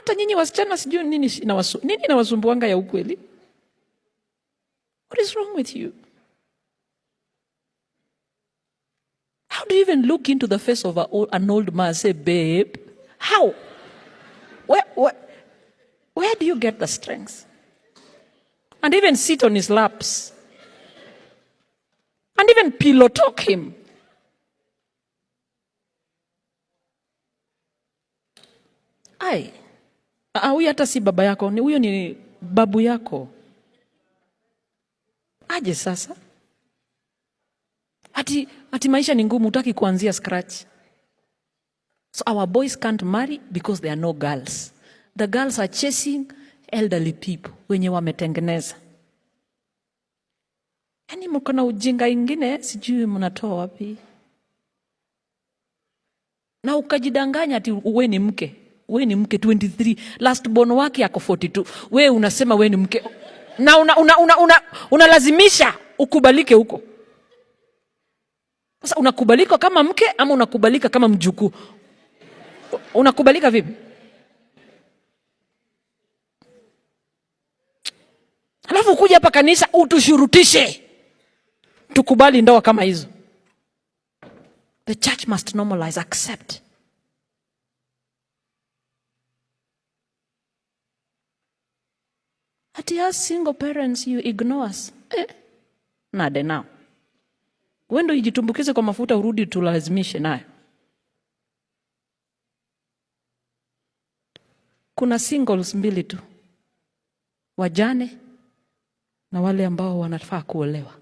hata nyinyi wasichana sijui nini inawasumbuanga ya ukweli. What is wrong with you? How do you even look into the face of an old man and say, babe? How? Where do you get the strength? And even sit on his laps. And even pillow talk him. Huyu hata si baba yako, huyo ni babu yako. Aje sasa? Ati maisha ni ngumu, hutaki kuanzia scratch. So our boys can't marry because there are no girls. The girls are chasing elderly people wenye wametengeneza. Yaani mko na ujinga ingine sijui mnatoa wapi. Na ukajidanganya ati wewe ni mke. Wewe ni mke 23, last born wake yako 42. Wewe unasema wewe ni mke. Na unalazimisha ukubalike huko. Sasa unakubalika kama mke ama unakubalika kama mjukuu? Unakubalika vipi? Alafu kuja hapa kanisa utushurutishe tukubali ndoa kama hizo. The church must normalize, accept. Ati as single parents you ignore us. Nade now. Wendo ijitumbukize kwa mafuta urudi tulazimishe nayo. Kuna singles mbili tu. Wajane na wale ambao wanafaa kuolewa.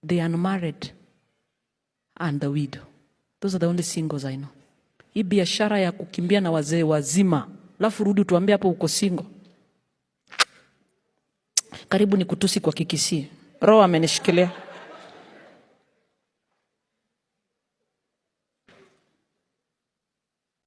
The unmarried and the widow. Those are the only singles I know. Hii biashara ya kukimbia na wazee wazima, alafu rudi tuambie hapo uko single. Karibu ni kutusi kwa Kikisii. Roho amenishikilia.